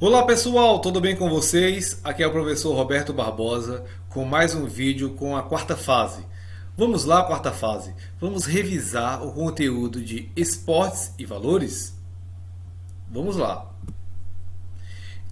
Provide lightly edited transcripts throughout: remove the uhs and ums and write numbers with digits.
Olá pessoal, tudo bem com vocês? Aqui é o professor Roberto Barbosa com mais um vídeo com a quarta fase. Vamos lá, quarta fase. Vamos revisar o conteúdo de esportes e valores? Vamos lá.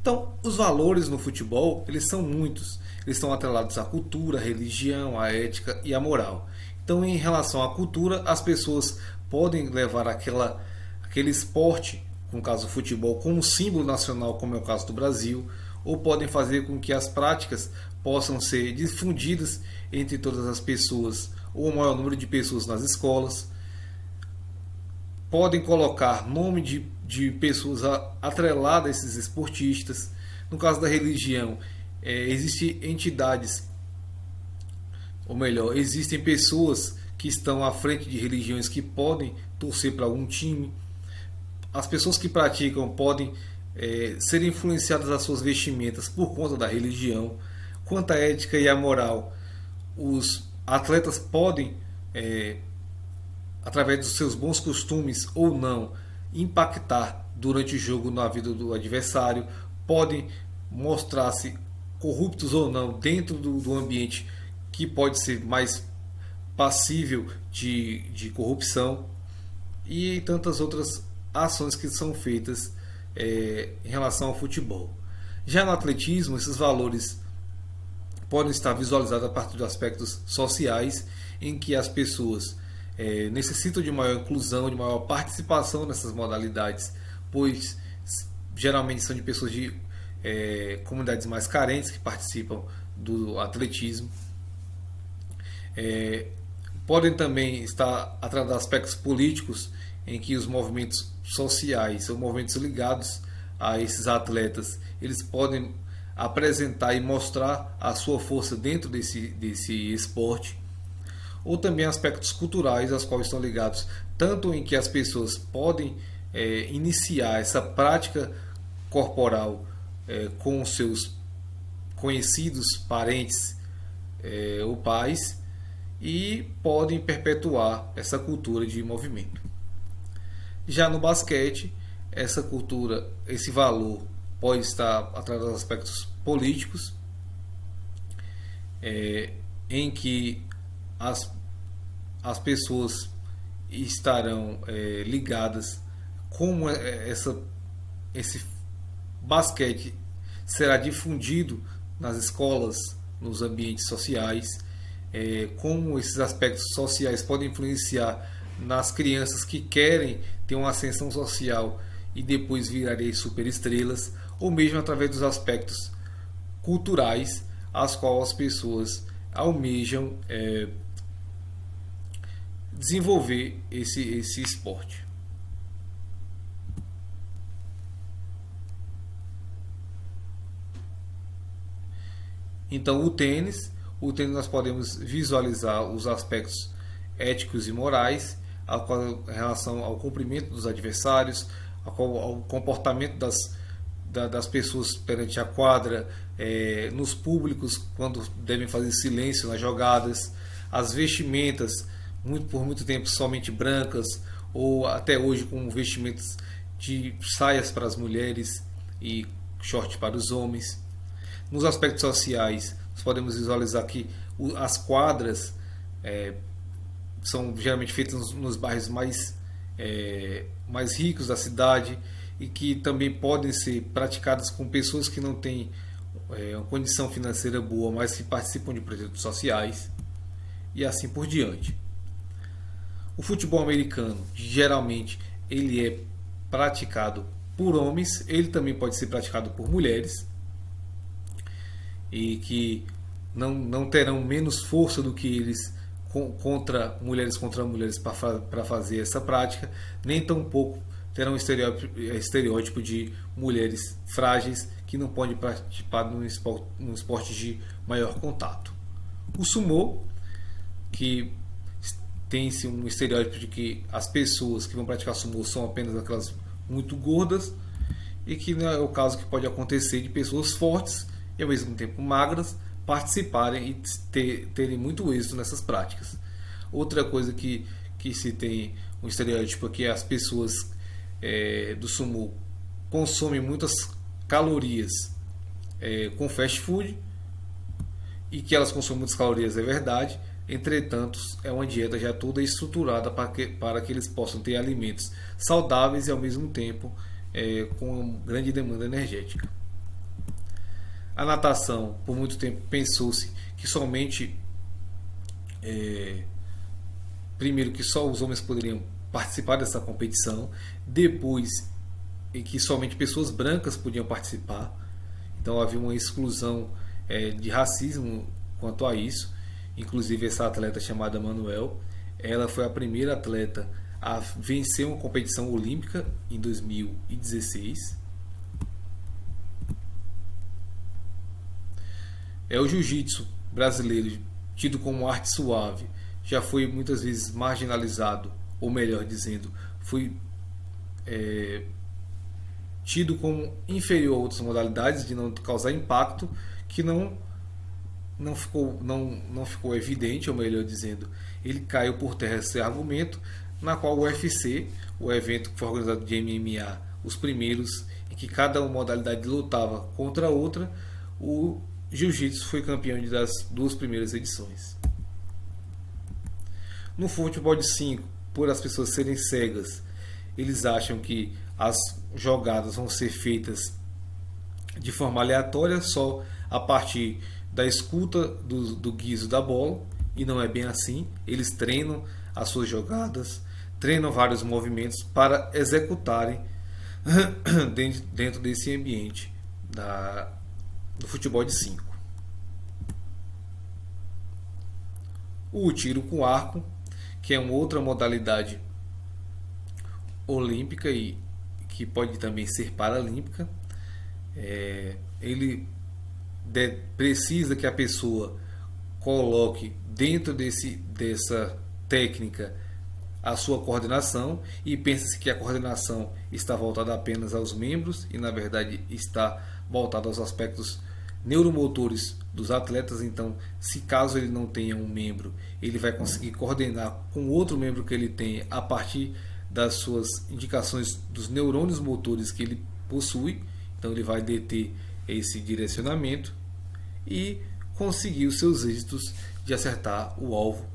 Então, os valores no futebol, eles são muitos. Eles estão atrelados à cultura, à religião, à ética e à moral. Então, em relação à cultura, as pessoas podem levar aquele esporte, no caso o futebol, como símbolo nacional, como é o caso do Brasil, ou podem fazer com que as práticas possam ser difundidas entre todas as pessoas, ou o maior número de pessoas nas escolas. Podem colocar nome de pessoas atreladas a esses esportistas. No caso da religião, existem entidades, ou melhor, existem pessoas que estão à frente de religiões que podem torcer para algum time. As pessoas que praticam podem ser influenciadas às suas vestimentas por conta da religião. Quanto à ética e à moral, os atletas podem, através dos seus bons costumes ou não, impactar durante o jogo na vida do adversário, podem mostrar-se corruptos ou não dentro do ambiente que pode ser mais passível de corrupção, e tantas outras ações que são feitas em relação ao futebol. Já no atletismo, esses valores podem estar visualizados a partir de aspectos sociais, em que as pessoas necessitam de maior inclusão, de maior participação nessas modalidades, pois geralmente são de pessoas de comunidades mais carentes que participam do atletismo. Podem também estar atrás de aspectos políticos, em que os movimentos sociais ou movimentos ligados a esses atletas, eles podem apresentar e mostrar a sua força dentro desse esporte. Ou também aspectos culturais, aos quais estão ligados, tanto em que as pessoas podem iniciar essa prática corporal com os seus conhecidos, parentes ou pais, e podem perpetuar essa cultura de movimento. Já no basquete, essa cultura, esse valor pode estar atrás dos aspectos políticos, em que as pessoas estarão ligadas como esse basquete será difundido nas escolas, nos ambientes sociais, como esses aspectos sociais podem influenciar nas crianças que querem ter uma ascensão social e depois virarem superestrelas, ou mesmo através dos aspectos culturais, as quais as pessoas almejam desenvolver esse esporte. Então, o tênis nós podemos visualizar os aspectos éticos e morais, em relação ao cumprimento dos adversários, ao comportamento das pessoas perante a quadra, nos públicos, quando devem fazer silêncio nas jogadas, as vestimentas, por muito tempo somente brancas, ou até hoje com vestimentas de saias para as mulheres e short para os homens. Nos aspectos sociais, nós podemos visualizar que as quadras são geralmente feitas nos bairros mais ricos da cidade, e que também podem ser praticadas com pessoas que não têm uma condição financeira boa, mas que participam de projetos sociais, e assim por diante. O futebol americano, geralmente, ele é praticado por homens, ele também pode ser praticado por mulheres, e que não terão menos força do que eles contra mulheres para fazer essa prática, nem tampouco terão estereótipo de mulheres frágeis que não podem participar num esporte de maior contato. O sumô, que tem-se um estereótipo de que as pessoas que vão praticar sumô são apenas aquelas muito gordas, e que não é o caso que pode acontecer de pessoas fortes e ao mesmo tempo magras participarem e terem muito êxito nessas práticas. Outra coisa que se tem um estereótipo é que as pessoas do sumo consomem muitas calorias com fast food, e que elas consomem muitas calorias, é verdade. Entretanto, é uma dieta já toda estruturada para que eles possam ter alimentos saudáveis e ao mesmo tempo com grande demanda energética. A natação, por muito tempo pensou-se que somente primeiro que só os homens poderiam participar dessa competição, depois que somente pessoas brancas podiam participar. Então havia uma exclusão de racismo quanto a isso. Inclusive essa atleta chamada Manuel, ela foi a primeira atleta a vencer uma competição olímpica em 2016. O jiu-jitsu brasileiro, tido como arte suave, já foi muitas vezes marginalizado, ou melhor dizendo, foi tido como inferior a outras modalidades, de não causar impacto, que não ficou evidente, ou melhor dizendo, ele caiu por terra esse argumento, na qual o UFC, o evento que foi organizado de MMA, os primeiros, em que cada modalidade lutava contra a outra, o jiu-jitsu foi campeão das duas primeiras edições. No futebol de 5, por as pessoas serem cegas, eles acham que as jogadas vão ser feitas de forma aleatória, só a partir da escuta do guizo da bola, e não é bem assim. Eles treinam as suas jogadas, treinam vários movimentos para executarem dentro desse ambiente do futebol de 5. O tiro com arco, que é uma outra modalidade olímpica e que pode também ser paralímpica, ele precisa que a pessoa coloque dentro dessa técnica a sua coordenação, e pensa-se que a coordenação está voltada apenas aos membros, e na verdade está voltada aos aspectos neuromotores dos atletas. Então, se caso ele não tenha um membro, ele vai conseguir coordenar com outro membro que ele tem a partir das suas indicações dos neurônios motores que ele possui. Então ele vai deter esse direcionamento e conseguir os seus êxitos de acertar o alvo,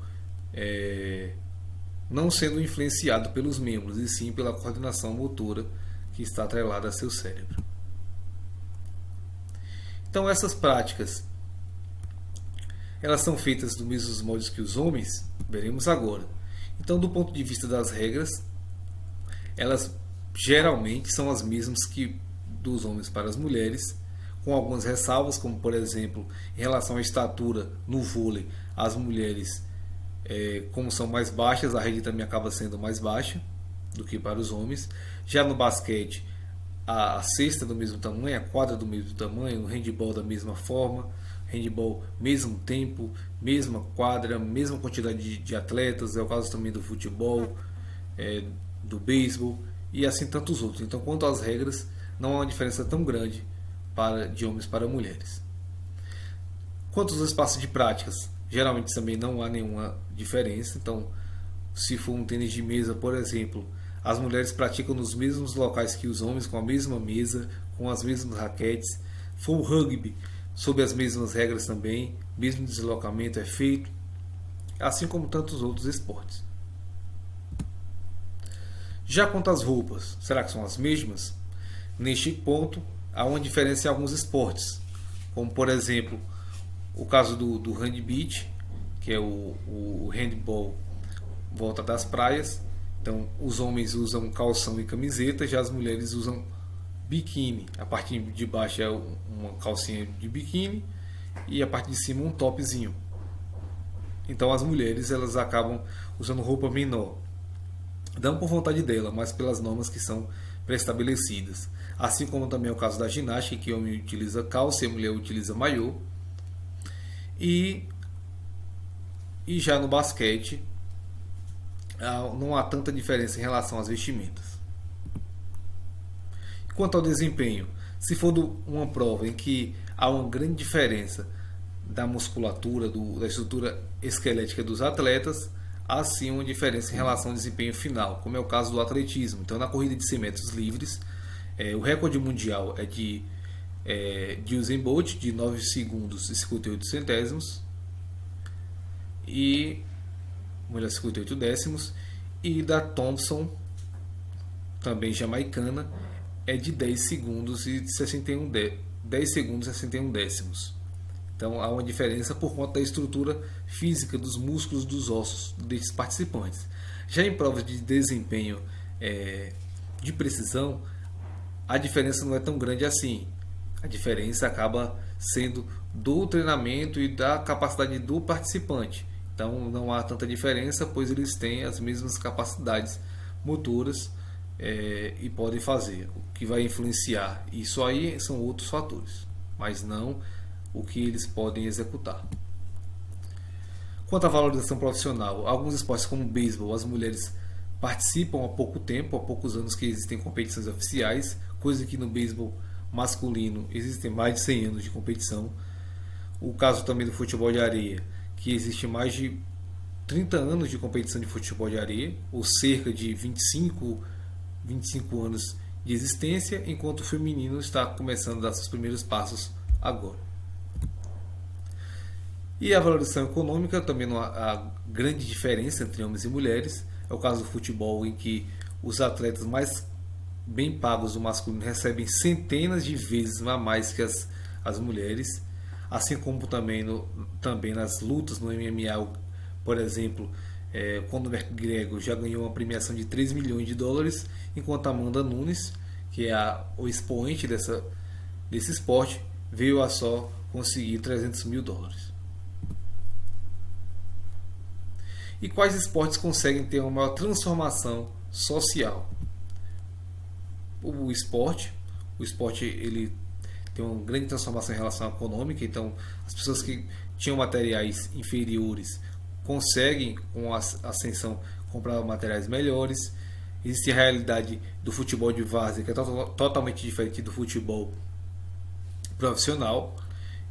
não sendo influenciado pelos membros, e sim pela coordenação motora que está atrelada a seu cérebro. Então essas práticas, elas são feitas dos mesmos moldes que os homens? Veremos agora. Então, do ponto de vista das regras, elas geralmente são as mesmas que dos homens para as mulheres, com algumas ressalvas, como por exemplo, em relação à estatura no vôlei, as mulheres, como são mais baixas, a rede também acaba sendo mais baixa do que para os homens. Já no basquete, a cesta do mesmo tamanho, a quadra do mesmo tamanho, o handebol da mesma forma, handebol mesmo tempo, mesma quadra, mesma quantidade de atletas, é o caso também do futebol, do beisebol e assim tantos outros. Então, quanto às regras, não há uma diferença tão grande de homens para mulheres. Quanto aos espaços de práticas, geralmente também não há nenhuma diferença. Então, se for um tênis de mesa, por exemplo, as mulheres praticam nos mesmos locais que os homens, com a mesma mesa, com as mesmas raquetes. For o rugby, sob as mesmas regras também, mesmo deslocamento é feito, assim como tantos outros esportes. Já quanto às roupas, será que são as mesmas? Neste ponto, há uma diferença em alguns esportes, como por exemplo o caso do handbeach, que é o handball volta das praias. Então, os homens usam calção e camiseta, já as mulheres usam biquíni. A parte de baixo é uma calcinha de biquíni e a parte de cima um topzinho. Então, as mulheres elas acabam usando roupa menor, não por vontade dela, mas pelas normas que são pré-estabelecidas. Assim como também é o caso da ginástica, que o homem utiliza calça e a mulher utiliza maiô. E já no basquete, não há tanta diferença em relação às vestimentas. Quanto ao desempenho, se for uma prova em que há uma grande diferença da musculatura, da estrutura esquelética dos atletas, há sim uma diferença em relação ao desempenho final, como é o caso do atletismo. Então, na corrida de 100 metros livres, o recorde mundial é de de Usain Bolt, de 9 segundos e 58 centésimos, e 58 décimos, e da Thompson, também jamaicana, é de 10 segundos e 61 décimos. Então há uma diferença por conta da estrutura física dos músculos dos ossos desses participantes. Já em provas de desempenho de precisão, a diferença não é tão grande assim. A diferença acaba sendo do treinamento e da capacidade do participante. Então não há tanta diferença, pois eles têm as mesmas capacidades motoras e podem fazer. O que vai influenciar isso aí são outros fatores, mas não o que eles podem executar. Quanto à valorização profissional, alguns esportes como o beisebol, as mulheres participam há pouco tempo, há poucos anos que existem competições oficiais, coisa que no beisebol masculino existem mais de 100 anos de competição. O caso também do futebol de areia, que existe mais de 30 anos de competição de futebol de areia, ou cerca de 25 anos de existência, enquanto o feminino está começando a dar seus primeiros passos agora. E a valorização econômica, também não há grande diferença entre homens e mulheres. É o caso do futebol, em que os atletas mais bem pagos do masculino recebem centenas de vezes a mais que as mulheres, assim como também nas lutas no MMA, por exemplo, Conor McGregor já ganhou uma premiação de 3 milhões de dólares, enquanto Amanda Nunes, que é o expoente desse esporte, veio a só conseguir 300 mil dólares. E quais esportes conseguem ter uma maior transformação social? O esporte ele tem uma grande transformação em relação à econômica. Então as pessoas que tinham materiais inferiores conseguem, com a ascensão, comprar materiais melhores. Existe a realidade do futebol de várzea, que é totalmente diferente do futebol profissional,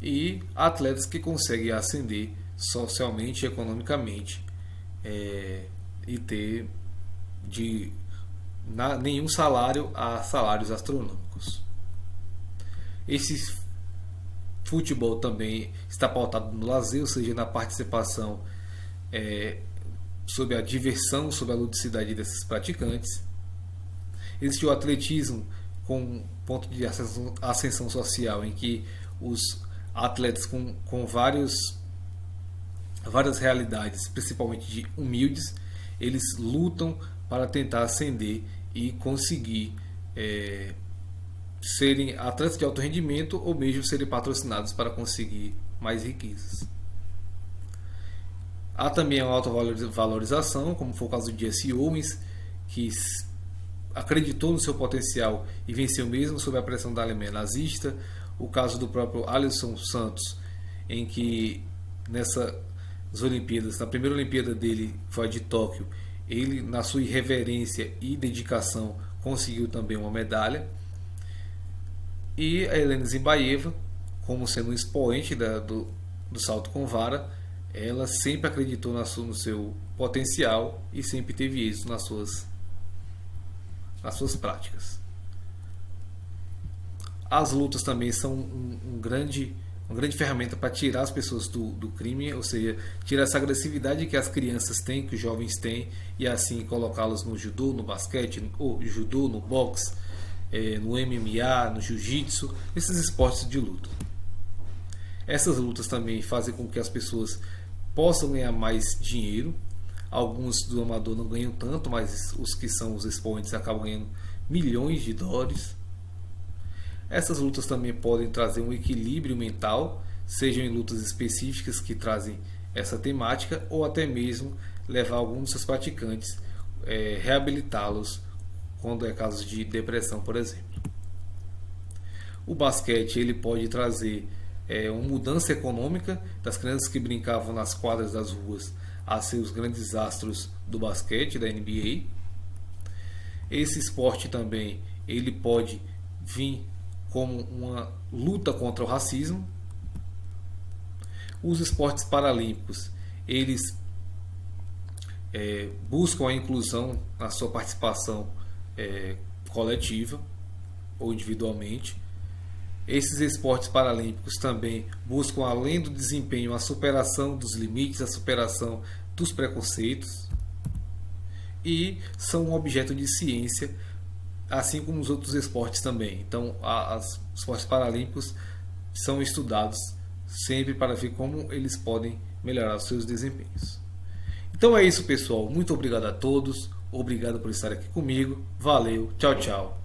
e atletas que conseguem ascender socialmente e economicamente, e ter nenhum salário a salários astronômicos. Esse futebol também está pautado no lazer, ou seja, na participação sobre a diversão, sobre a ludicidade desses praticantes. Existe o atletismo com ponto de ascensão social, em que os atletas com várias realidades, principalmente de humildes, eles lutam para tentar ascender e conseguir serem atletas de alto rendimento, ou mesmo serem patrocinados para conseguir mais riquezas. Há também a alta valorização, como foi o caso do Jesse Owens, que acreditou no seu potencial e venceu mesmo sob a pressão da Alemanha nazista. O caso do próprio Alisson Santos, em que nessas Olimpíadas, na primeira Olimpíada dele, foi a de Tóquio, ele, na sua irreverência e dedicação, conseguiu também uma medalha. E a Elena Zimbaeva, como sendo um expoente do salto com vara, ela sempre acreditou no seu potencial e sempre teve êxito nas suas práticas. As lutas também são uma grande ferramenta para tirar as pessoas do crime, ou seja, tirar essa agressividade que as crianças têm, que os jovens têm, e assim colocá-los no judô, no basquete, ou judô, no boxe, no MMA, no jiu-jitsu, esses esportes de luta. Essas lutas também fazem com que as pessoas possam ganhar mais dinheiro. Alguns do amador não ganham tanto, mas os que são os expoentes acabam ganhando milhões de dólares. Essas lutas também podem trazer um equilíbrio mental, sejam em lutas específicas que trazem essa temática, ou até mesmo levar alguns dos seus praticantes, reabilitá-los quando é caso de depressão, por exemplo. O basquete ele pode trazer uma mudança econômica das crianças que brincavam nas quadras das ruas a ser os grandes astros do basquete, da NBA. Esse esporte também ele pode vir como uma luta contra o racismo. Os esportes paralímpicos eles buscam a inclusão na sua participação coletiva ou individualmente. Esses esportes paralímpicos também buscam, além do desempenho, a superação dos limites, a superação dos preconceitos, e são um objeto de ciência, assim como os outros esportes também. Então, os esportes paralímpicos são estudados sempre para ver como eles podem melhorar os seus desempenhos. Então é isso, pessoal. Muito obrigado a todos. Obrigado por estar aqui comigo. Valeu. Tchau, tchau.